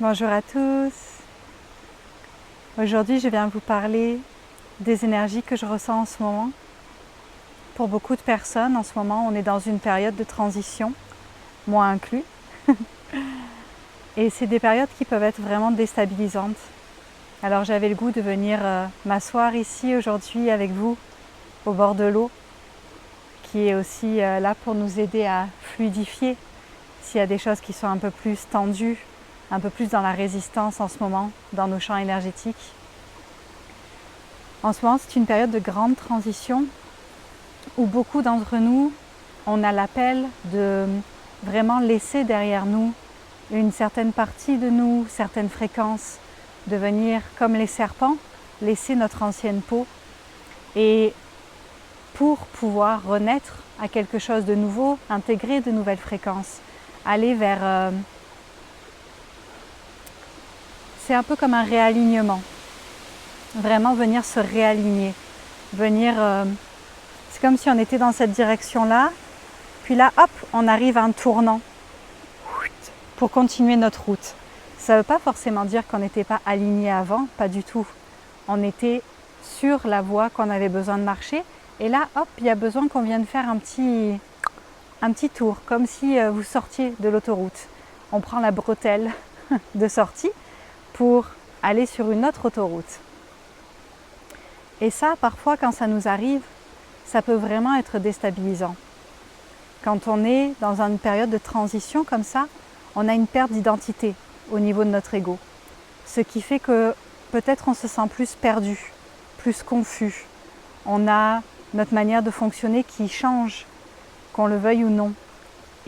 Bonjour à tous. Aujourd'hui, je viens vous parler des énergies que je ressens en ce moment. Pour beaucoup de personnes, en ce moment, on est dans une période de transition, moi inclus. Et c'est des périodes qui peuvent être vraiment déstabilisantes. Alors j'avais le goût de venir m'asseoir ici aujourd'hui avec vous, au bord de l'eau, qui est aussi là pour nous aider à fluidifier s'il y a des choses qui sont un peu plus tendues, un peu plus dans la résistance en ce moment, dans nos champs énergétiques. En ce moment, c'est une période de grande transition où beaucoup d'entre nous, on a l'appel de vraiment laisser derrière nous une certaine partie de nous, certaines fréquences, de venir comme les serpents, laisser notre ancienne peau et pour pouvoir renaître à quelque chose de nouveau, intégrer de nouvelles fréquences, aller vers... c'est un peu comme un réalignement. Vraiment venir se réaligner, venir... c'est comme si on était dans cette direction-là, puis là, hop, on arrive à un tournant pour continuer notre route. Ça ne veut pas forcément dire qu'on n'était pas aligné avant, pas du tout. On était sur la voie qu'on avait besoin de marcher, et là, hop, il y a besoin qu'on vienne faire un petit tour, comme si vous sortiez de l'autoroute. On prend la bretelle de sortie pour aller sur une autre autoroute. Et ça, parfois, quand ça nous arrive, ça peut vraiment être déstabilisant. Quand on est dans une période de transition comme ça, on a une perte d'identité au niveau de notre ego. Ce qui fait que peut-être on se sent plus perdu, plus confus. On a notre manière de fonctionner qui change, qu'on le veuille ou non.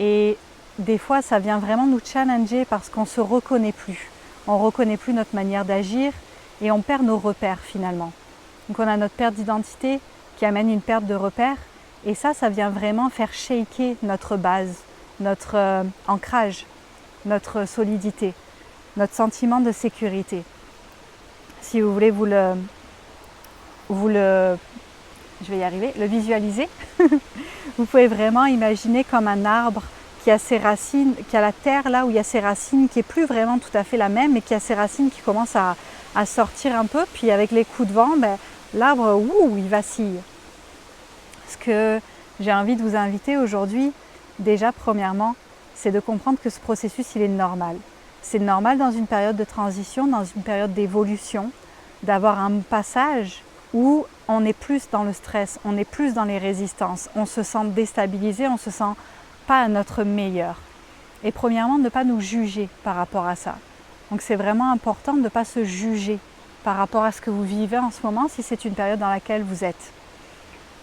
Et des fois, ça vient vraiment nous challenger parce qu'on ne se reconnaît plus. On ne reconnaît plus notre manière d'agir et on perd nos repères finalement. Donc on a notre perte d'identité qui amène une perte de repères. Et ça vient vraiment faire shaker notre base, notre ancrage, notre solidité, notre sentiment de sécurité. Si vous voulez le visualiser, vous pouvez vraiment imaginer comme un arbre qui a ses racines, qui a la terre là où il y a ses racines, qui n'est plus vraiment tout à fait la même, mais qui a ses racines qui commencent à sortir un peu, puis avec les coups de vent, l'arbre, il vacille. Ce que j'ai envie de vous inviter aujourd'hui, déjà premièrement, c'est de comprendre que ce processus, il est normal. C'est normal dans une période de transition, dans une période d'évolution, d'avoir un passage où on est plus dans le stress, on est plus dans les résistances, on se sent déstabilisé, on ne se sent pas à notre meilleur. Et premièrement, de ne pas nous juger par rapport à ça. Donc c'est vraiment important de ne pas se juger par rapport à ce que vous vivez en ce moment, si c'est une période dans laquelle vous êtes.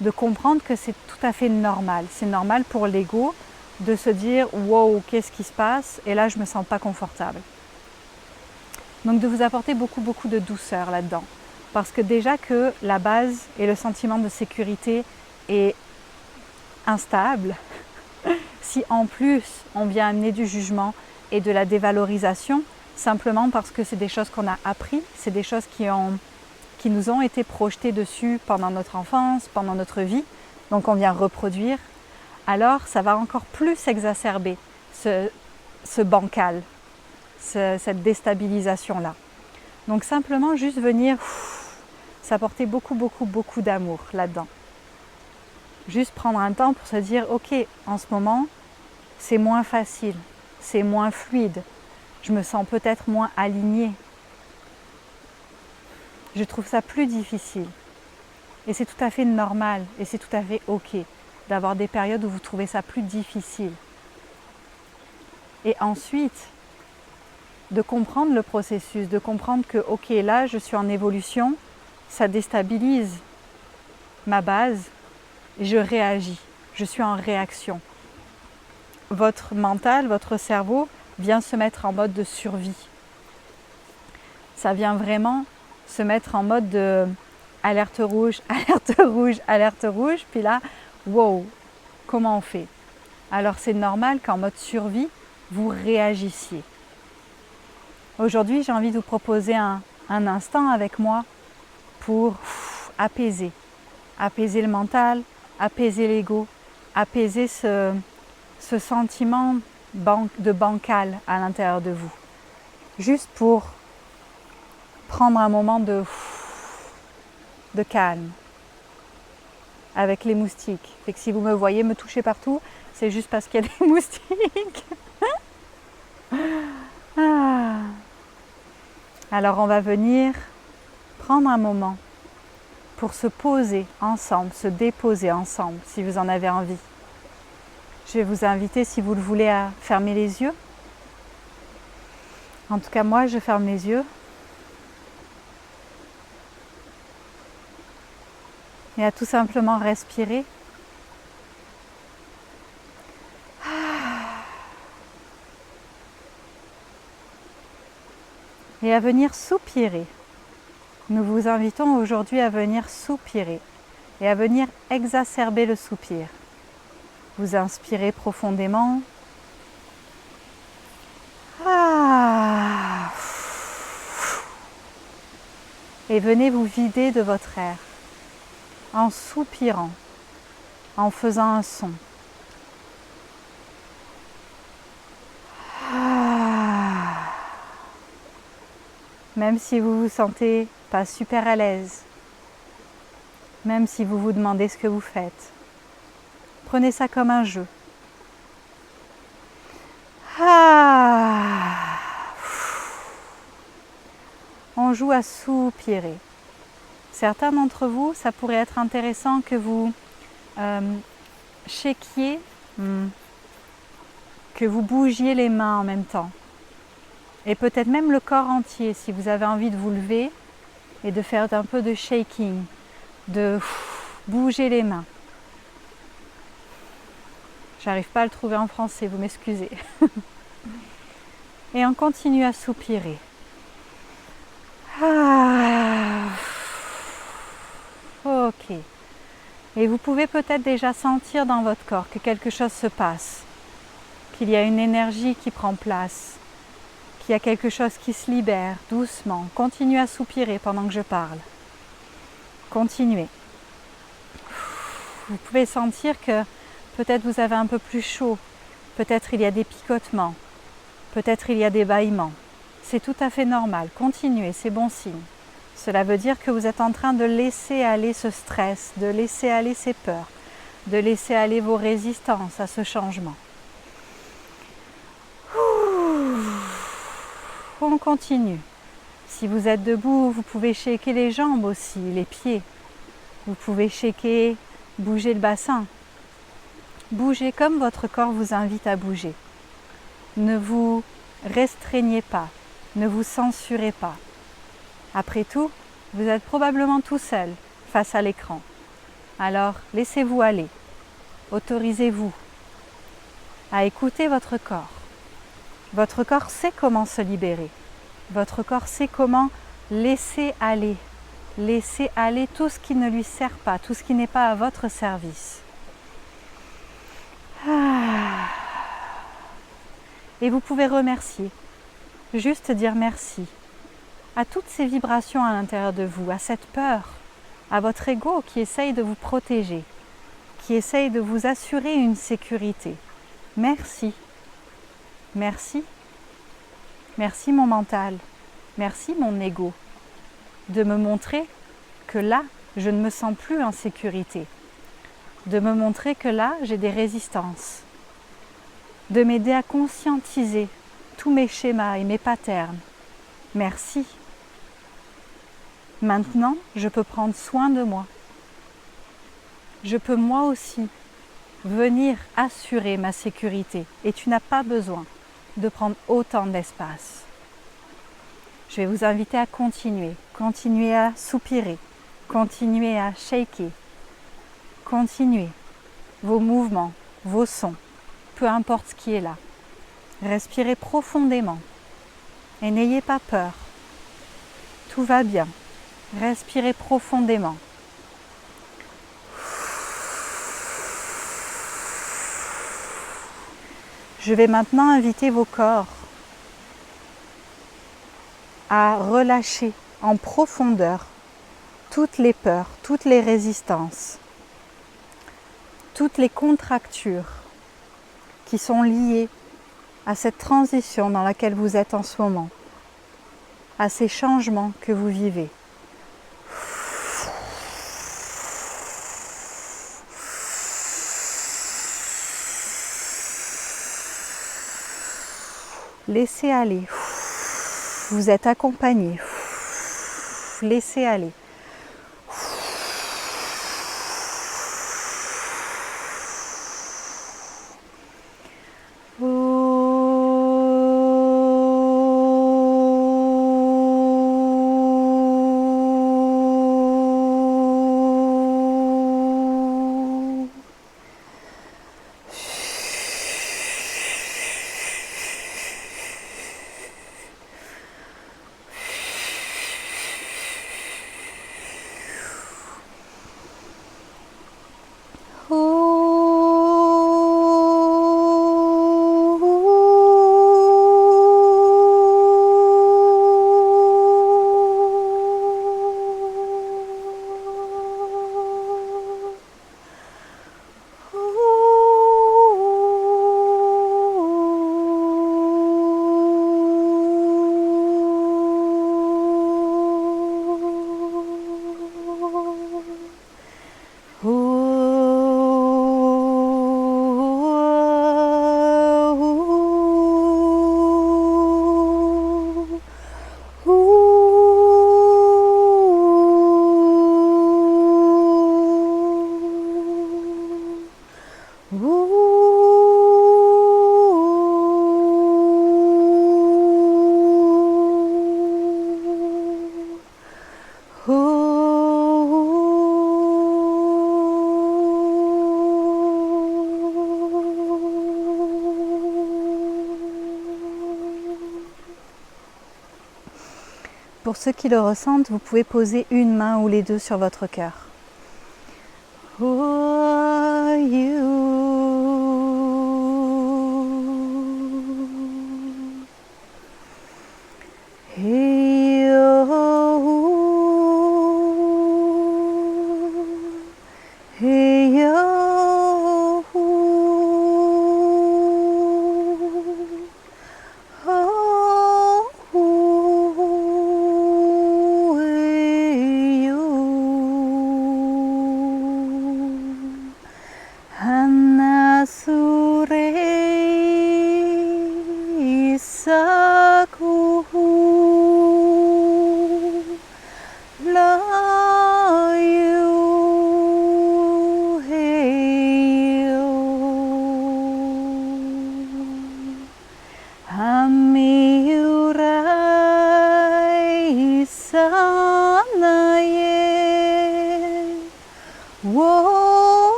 De comprendre que c'est tout à fait normal. C'est normal pour l'ego de se dire « wow, qu'est-ce qui se passe ?» et là, je ne me sens pas confortable. Donc de vous apporter beaucoup de douceur là-dedans. Parce que déjà que la base et le sentiment de sécurité est instable, si en plus on vient amener du jugement et de la dévalorisation, simplement parce que c'est des choses qu'on a appris, c'est des choses qui nous ont été projetées dessus pendant notre enfance, pendant notre vie, donc on vient reproduire, alors ça va encore plus exacerber ce bancal, cette déstabilisation-là. Donc simplement juste venir s'apporter beaucoup d'amour là-dedans. Juste prendre un temps pour se dire, ok, en ce moment, c'est moins facile, c'est moins fluide, je me sens peut-être moins alignée. Je trouve ça plus difficile. Et c'est tout à fait normal et c'est tout à fait ok d'avoir des périodes où vous trouvez ça plus difficile. Et ensuite, de comprendre le processus, de comprendre que ok, là je suis en évolution, ça déstabilise ma base, je réagis, je suis en réaction. Votre mental, votre cerveau vient se mettre en mode de survie. Ça vient vraiment se mettre en mode de alerte rouge, alerte rouge, puis là, wow, comment on fait? Alors c'est normal qu'en mode survie, vous réagissiez. Aujourd'hui, j'ai envie de vous proposer un instant avec moi pour apaiser le mental, apaiser l'ego, apaiser ce sentiment de bancal à l'intérieur de vous. juste pour prendre un moment de calme avec les moustiques. Fait que si vous me voyez me toucher partout, c'est juste parce qu'il y a des moustiques. Alors on va venir prendre un moment pour se poser ensemble, se déposer ensemble si vous en avez envie. Je vais vous inviter, si vous le voulez, à fermer les yeux. En tout cas, moi, je ferme les yeux. Et à tout simplement respirer. Et à venir soupirer. Nous vous invitons aujourd'hui à venir soupirer et à venir exacerber le soupir. Vous inspirez profondément. Et venez vous vider de votre air en soupirant, en faisant un son. Même si vous vous sentez pas super à l'aise, même si vous vous demandez ce que vous faites, prenez ça comme un jeu. On joue à soupirer. Certains d'entre vous, ça pourrait être intéressant que vous shakiez, que vous bougiez les mains en même temps. Et peut-être même le corps entier, si vous avez envie de vous lever et de faire un peu de shaking, de bouger les mains. J'arrive pas à le trouver en français, vous m'excusez. Et on continue à soupirer. Ok. Et vous pouvez peut-être déjà sentir dans votre corps que quelque chose se passe, qu'il y a une énergie qui prend place, qu'il y a quelque chose qui se libère doucement. Continuez à soupirer pendant que je parle. Continuez. Vous pouvez sentir que peut-être vous avez un peu plus chaud, peut-être il y a des picotements, peut-être il y a des bâillements. C'est tout à fait normal. Continuez, c'est bon signe. Cela veut dire que vous êtes en train de laisser aller ce stress, de laisser aller ces peurs, de laisser aller vos résistances à ce changement. On continue. Si vous êtes debout, vous pouvez shaker les jambes aussi, les pieds. Vous pouvez shaker, bouger le bassin. Bougez comme votre corps vous invite à bouger. Ne vous restreignez pas, ne vous censurez pas. Après tout, vous êtes probablement tout seul face à l'écran. Alors, laissez-vous aller. Autorisez-vous à écouter votre corps. Votre corps sait comment se libérer. Votre corps sait comment laisser aller tout ce qui ne lui sert pas, tout ce qui n'est pas à votre service. Et vous pouvez remercier, juste dire merci à toutes ces vibrations à l'intérieur de vous, à cette peur, à votre ego qui essaye de vous protéger, qui essaye de vous assurer une sécurité. Merci. Merci. Merci mon mental. Merci mon ego de me montrer que là, je ne me sens plus en sécurité. De me montrer que là, j'ai des résistances. De m'aider à conscientiser tous mes schémas et mes patterns. Merci. Maintenant, je peux prendre soin de moi. Je peux moi aussi venir assurer ma sécurité et tu n'as pas besoin de prendre autant d'espace. Je vais vous inviter à continuer à soupirer, continuer à shaker, continuer vos mouvements, vos sons, peu importe ce qui est là. Respirez profondément et n'ayez pas peur. Tout va bien. Respirez profondément. Je vais maintenant inviter vos corps à relâcher en profondeur toutes les peurs, toutes les résistances, toutes les contractures qui sont liées à cette transition dans laquelle vous êtes en ce moment. à ces changements que vous vivez. Laissez aller. Vous êtes accompagné. Laissez aller. Pour ceux qui le ressentent, vous pouvez poser une main ou les deux sur votre cœur. Who are you? Hey, oh, hey, oh,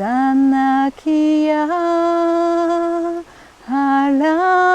Sanakia halaneu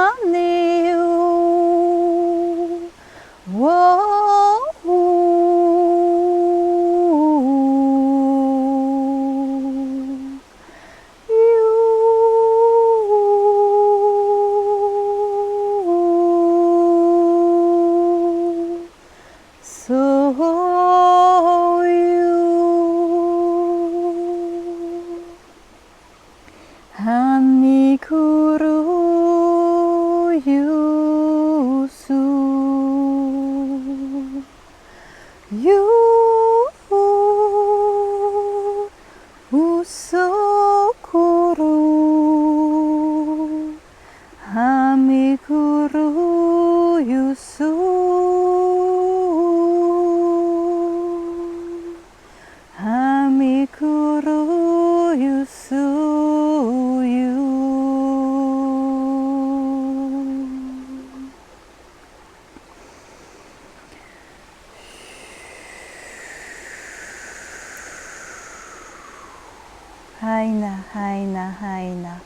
Haina, haina, haina,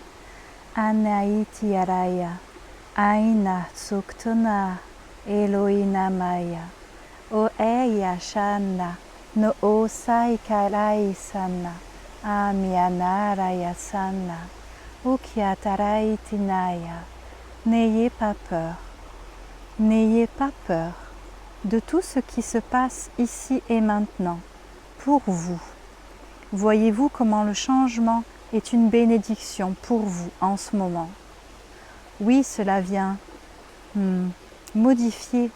anaiti araya, aina suktuna, Eloina maya, o eia shana, no osai karai sana, amianaraya sana, ukiatarai tinaya. N'ayez pas peur, n'ayez pas peur de tout ce qui se passe ici et maintenant, pour vous. Voyez-vous comment le changement est une bénédiction pour vous en ce moment. Oui, cela vient modifier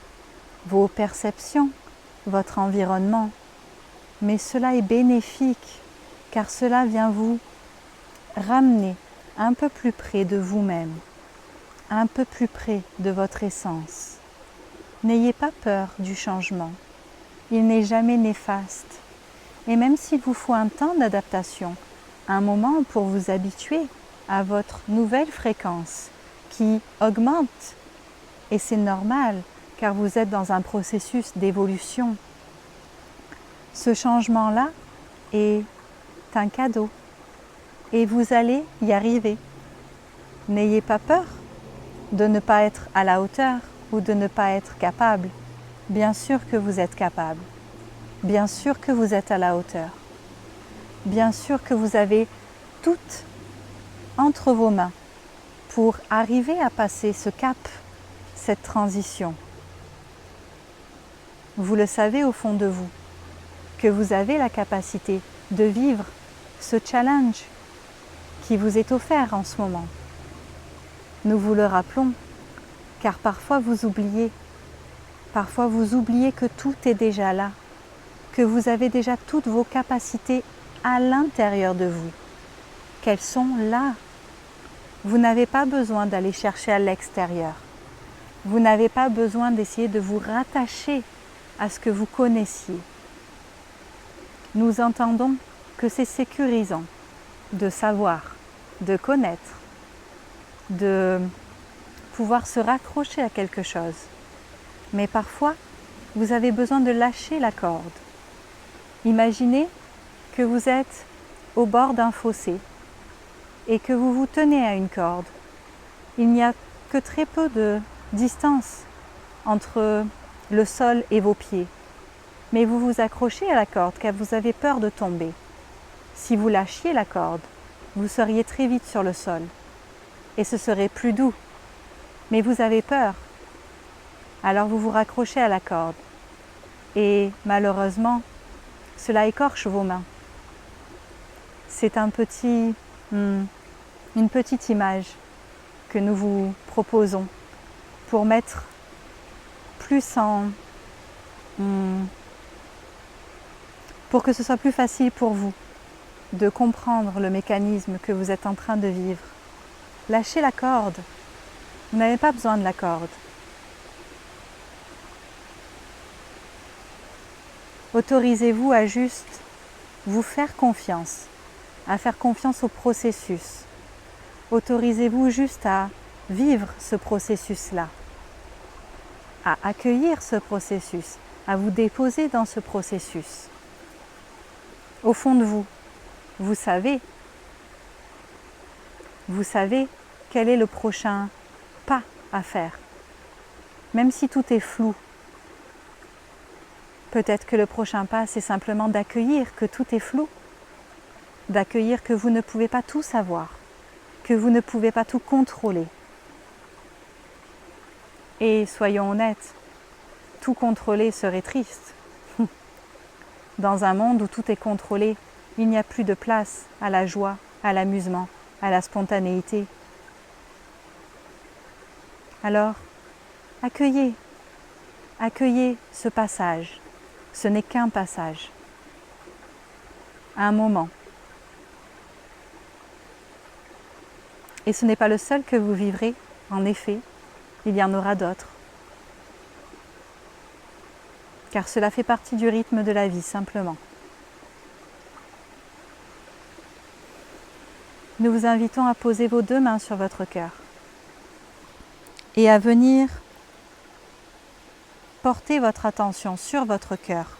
vos perceptions, votre environnement, mais cela est bénéfique car cela vient vous ramener un peu plus près de vous-même, un peu plus près de votre essence. N'ayez pas peur du changement, il n'est jamais néfaste. Et même s'il vous faut un temps d'adaptation, un moment pour vous habituer à votre nouvelle fréquence qui augmente, et c'est normal car vous êtes dans un processus d'évolution. Ce changement-là est un cadeau et vous allez y arriver. N'ayez pas peur de ne pas être à la hauteur ou de ne pas être capable. Bien sûr que vous êtes capable. Bien sûr que vous êtes à la hauteur. Bien sûr que vous avez tout entre vos mains pour arriver à passer ce cap, cette transition. Vous le savez au fond de vous, que vous avez la capacité de vivre ce challenge qui vous est offert en ce moment. Nous vous le rappelons, car parfois vous oubliez que tout est déjà là, que vous avez déjà toutes vos capacités à l'intérieur de vous, qu'elles sont là. Vous n'avez pas besoin d'aller chercher à l'extérieur. Vous n'avez pas besoin d'essayer de vous rattacher à ce que vous connaissiez. Nous entendons que c'est sécurisant de savoir, de connaître, de pouvoir se raccrocher à quelque chose. Mais parfois, vous avez besoin de lâcher la corde. Imaginez que vous êtes au bord d'un fossé et que vous vous tenez à une corde. Il n'y a que très peu de distance entre le sol et vos pieds. Mais vous vous accrochez à la corde car vous avez peur de tomber. Si vous lâchiez la corde, vous seriez très vite sur le sol et ce serait plus doux. Mais vous avez peur. Alors vous vous raccrochez à la corde et malheureusement, cela écorche vos mains. C'est une petite image que nous vous proposons pour mettre plus pour que ce soit plus facile pour vous de comprendre le mécanisme que vous êtes en train de vivre. Lâchez la corde. Vous n'avez pas besoin de la corde. Autorisez-vous à juste vous faire confiance, à faire confiance au processus. Autorisez-vous juste à vivre ce processus-là, à accueillir ce processus, à vous déposer dans ce processus. Au fond de vous, vous savez quel est le prochain pas à faire. Même si tout est flou, peut-être que le prochain pas, c'est simplement d'accueillir que tout est flou, d'accueillir que vous ne pouvez pas tout savoir, que vous ne pouvez pas tout contrôler. Et soyons honnêtes, tout contrôler serait triste. Dans un monde où tout est contrôlé, il n'y a plus de place à la joie, à l'amusement, à la spontanéité. Alors, accueillez ce passage. Ce n'est qu'un passage, un moment. Et ce n'est pas le seul que vous vivrez, en effet, il y en aura d'autres. Car cela fait partie du rythme de la vie, simplement. Nous vous invitons à poser vos deux mains sur votre cœur et à venir porter votre attention sur votre cœur,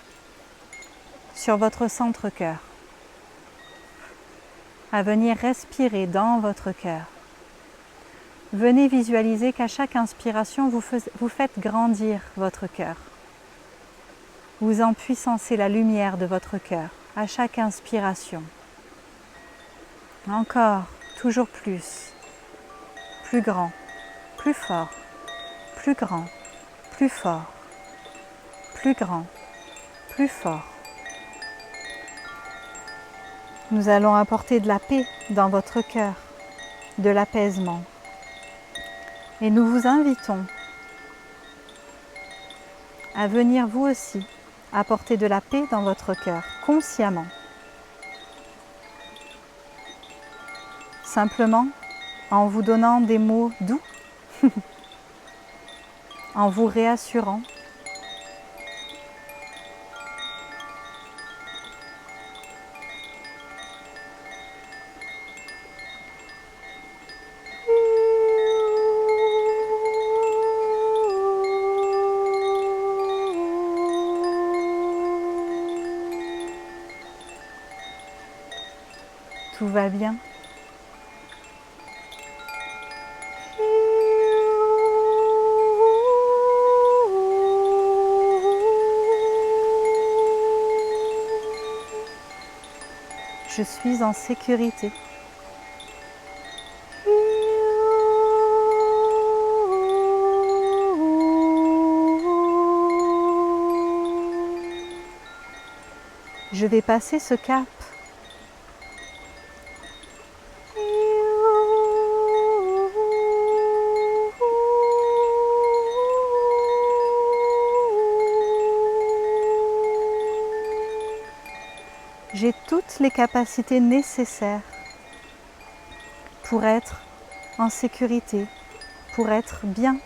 sur votre centre-cœur, à venir respirer dans votre cœur. Venez visualiser qu'à chaque inspiration, vous faites grandir votre cœur. Vous empuissancez la lumière de votre cœur à chaque inspiration. Encore, toujours plus grand, plus fort, plus grand, plus fort, plus grand, plus fort. Nous allons apporter de la paix dans votre cœur, de l'apaisement. Et nous vous invitons à venir vous aussi apporter de la paix dans votre cœur, consciemment. Simplement en vous donnant des mots doux, en vous réassurant. Tout va bien. Je suis en sécurité. Je vais passer ce cap. J'ai toutes les capacités nécessaires pour être en sécurité, pour être bien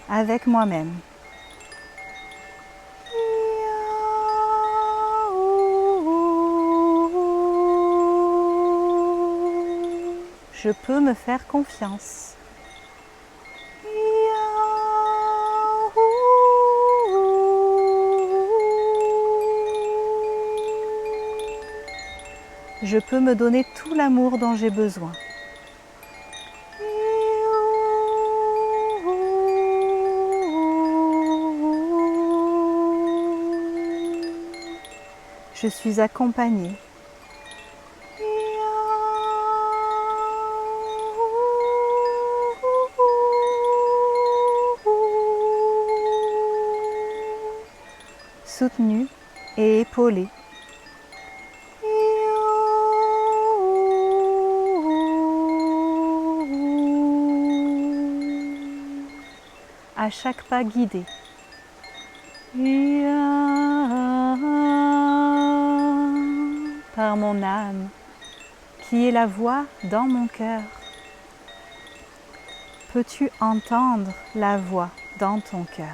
avec moi-même. Je peux me faire confiance. Je peux me donner tout l'amour dont j'ai besoin. Je suis accompagnée. Soutenue et épaulée. À chaque pas guidé. Par mon âme, qui est la voix dans mon cœur. Peux-tu entendre la voix dans ton cœur?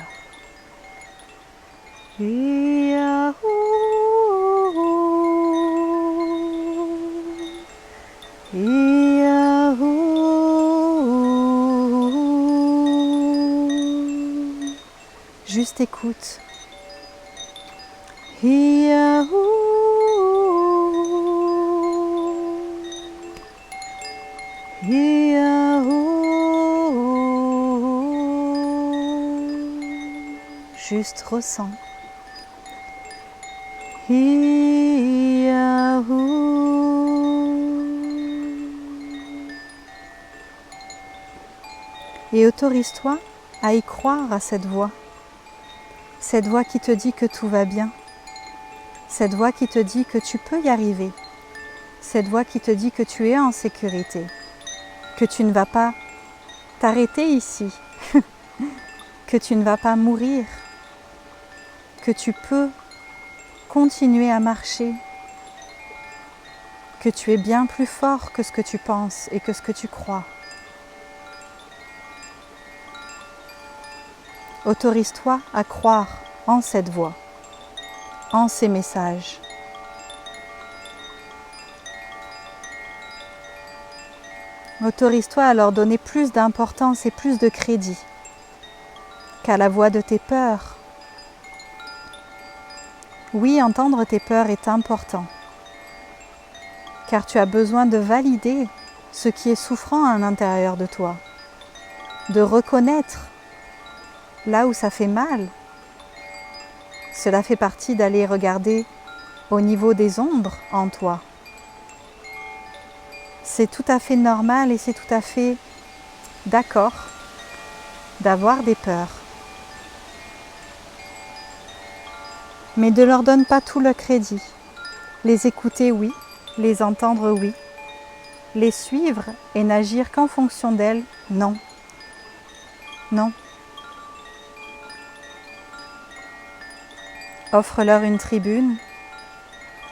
Juste écoute. Juste ressens. Et autorise-toi à y croire à cette voix. Cette voix qui te dit que tout va bien. Cette voix qui te dit que tu peux y arriver. Cette voix qui te dit que tu es en sécurité. Que tu ne vas pas t'arrêter ici. Que tu ne vas pas mourir. Que tu peux continuer à marcher. Que tu es bien plus fort que ce que tu penses et que ce que tu crois. Autorise-toi à croire en cette voix, en ces messages. Autorise-toi à leur donner plus d'importance et plus de crédit qu'à la voix de tes peurs. Oui, entendre tes peurs est important, car tu as besoin de valider ce qui est souffrant à l'intérieur de toi, de reconnaître là où ça fait mal. Cela fait partie d'aller regarder au niveau des ombres en toi. C'est tout à fait normal et c'est tout à fait d'accord d'avoir des peurs. Mais ne leur donne pas tout le crédit. Les écouter, oui. Les entendre, oui. Les suivre et n'agir qu'en fonction d'elles, non. Non. Offre-leur une tribune.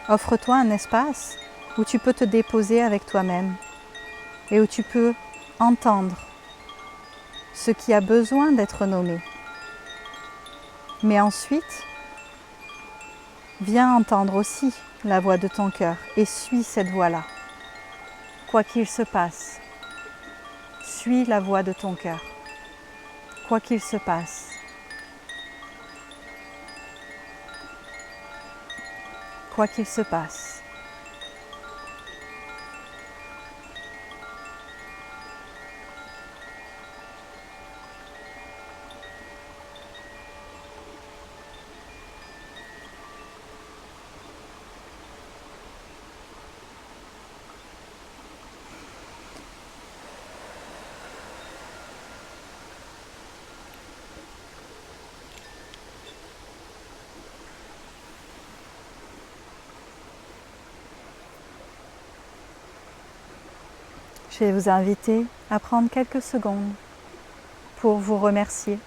Offre-toi un espace où tu peux te déposer avec toi-même et où tu peux entendre ce qui a besoin d'être nommé. Mais ensuite, viens entendre aussi la voix de ton cœur et suis cette voix-là. Quoi qu'il se passe, suis la voix de ton cœur. Quoi qu'il se passe. Quoi qu'il se passe. Je vais vous inviter à prendre quelques secondes pour vous remercier.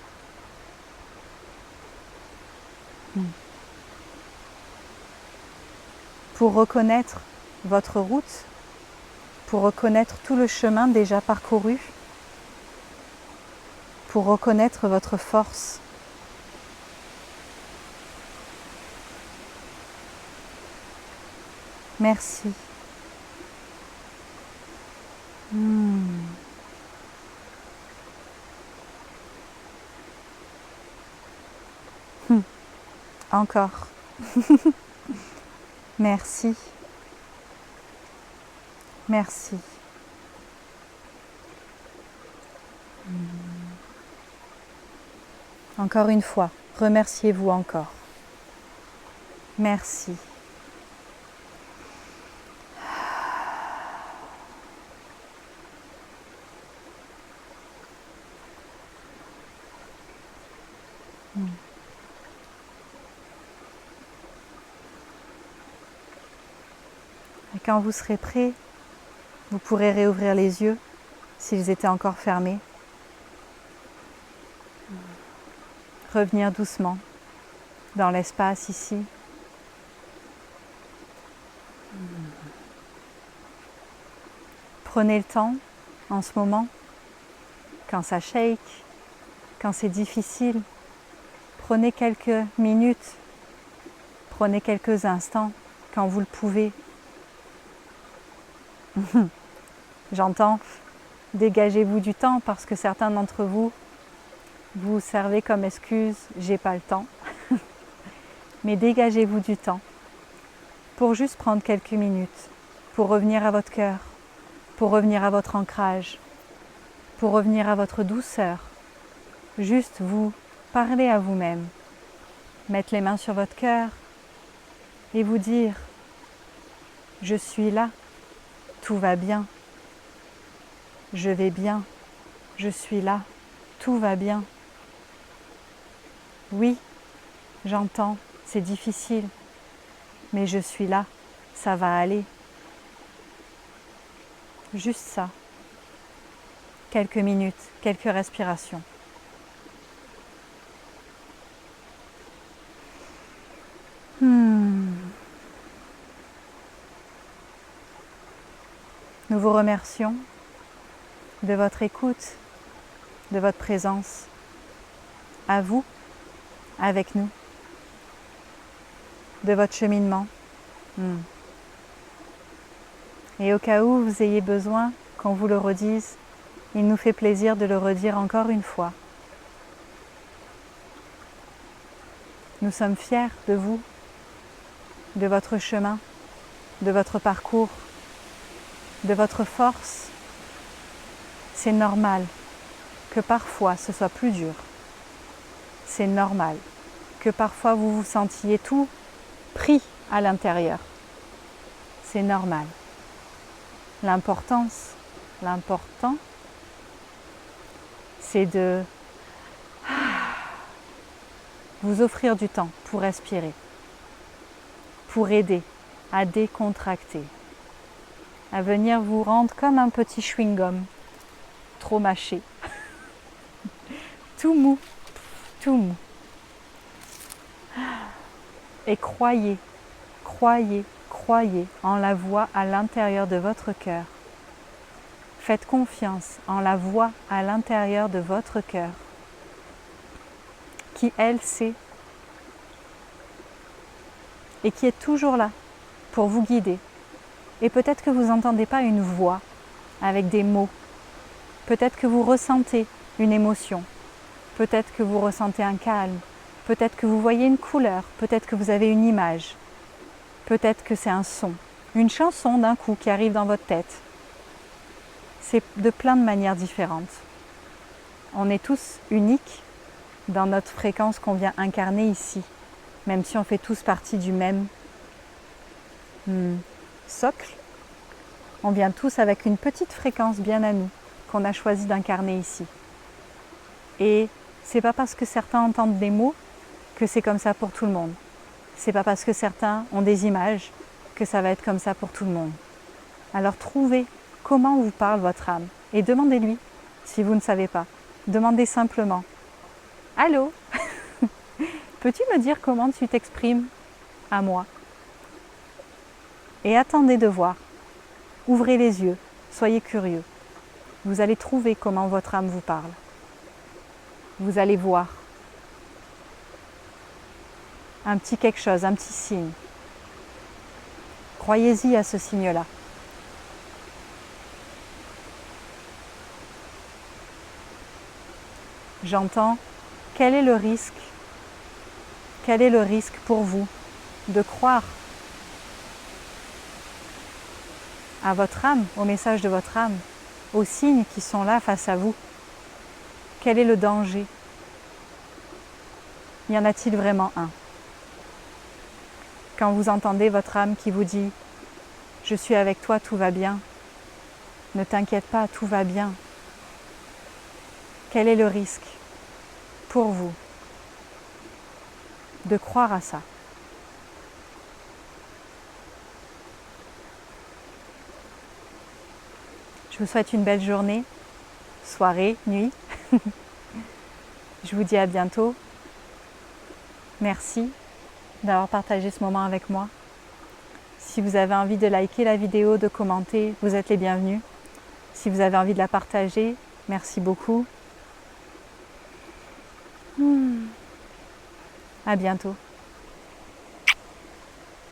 Pour reconnaître votre route, pour reconnaître tout le chemin déjà parcouru, pour reconnaître votre force. Merci. Encore. Merci. Merci. Encore une fois, remerciez-vous encore. Merci. Et quand vous serez prêt, vous pourrez réouvrir les yeux s'ils étaient encore fermés. Revenir doucement dans l'espace ici. Prenez le temps en ce moment, quand ça shake, quand c'est difficile. Prenez quelques minutes, prenez quelques instants quand vous le pouvez. J'entends, dégagez-vous du temps parce que certains d'entre vous, vous servez comme excuse, j'ai pas le temps. Mais dégagez-vous du temps pour juste prendre quelques minutes, pour revenir à votre cœur, pour revenir à votre ancrage, pour revenir à votre douceur. Juste vous parler à vous-même, mettre les mains sur votre cœur et vous dire « Je suis là, tout va bien, je vais bien, je suis là, tout va bien. Oui, j'entends, c'est difficile, mais je suis là, ça va aller. » Juste ça. Quelques minutes, quelques respirations. Nous vous remercions de votre écoute, de votre présence, à vous, avec nous, de votre cheminement. Et au cas où vous ayez besoin qu'on vous le redise, il nous fait plaisir de le redire encore une fois. Nous sommes fiers de vous, de votre chemin, de votre parcours, de votre force. C'est normal que parfois ce soit plus dur. C'est normal que parfois vous vous sentiez tout pris à l'intérieur. C'est normal. L'important, c'est de vous offrir du temps pour respirer, pour aider à décontracter. à venir vous rendre comme un petit chewing-gum, trop mâché, tout mou, tout mou. Et croyez, croyez, croyez en la voix à l'intérieur de votre cœur. Faites confiance en la voix à l'intérieur de votre cœur, qui elle sait et qui est toujours là pour vous guider. Et peut-être que vous n'entendez pas une voix avec des mots, peut-être que vous ressentez une émotion, peut-être que vous ressentez un calme, peut-être que vous voyez une couleur, peut-être que vous avez une image, peut-être que c'est un son, une chanson d'un coup qui arrive dans votre tête. C'est de plein de manières différentes. On est tous uniques dans notre fréquence qu'on vient incarner ici, même si on fait tous partie du même socle. On vient tous avec une petite fréquence bien à nous qu'on a choisi d'incarner ici. Et c'est pas parce que certains entendent des mots que c'est comme ça pour tout le monde. C'est pas parce que certains ont des images que ça va être comme ça pour tout le monde. Alors trouvez comment vous parle votre âme et demandez-lui si vous ne savez pas. Demandez simplement « Allô, peux-tu me dire comment tu t'exprimes à moi ?» Et attendez de voir. Ouvrez les yeux, soyez curieux. Vous allez trouver comment votre âme vous parle. Vous allez voir un petit quelque chose, un petit signe. Croyez-y à ce signe-là. J'entends, quel est le risque? Quel est le risque pour vous de croire à votre âme, au message de votre âme, aux signes qui sont là face à vous? Quel est le danger? Y en a-t-il vraiment un? Quand vous entendez votre âme qui vous dit « Je suis avec toi, tout va bien. Ne t'inquiète pas, tout va bien. » Quel est le risque pour vous de croire à ça? Je vous souhaite une belle journée, soirée, nuit. Je vous dis à bientôt. Merci d'avoir partagé ce moment avec moi. Si vous avez envie de liker la vidéo, de commenter, vous êtes les bienvenus. Si vous avez envie de la partager, merci beaucoup. À bientôt.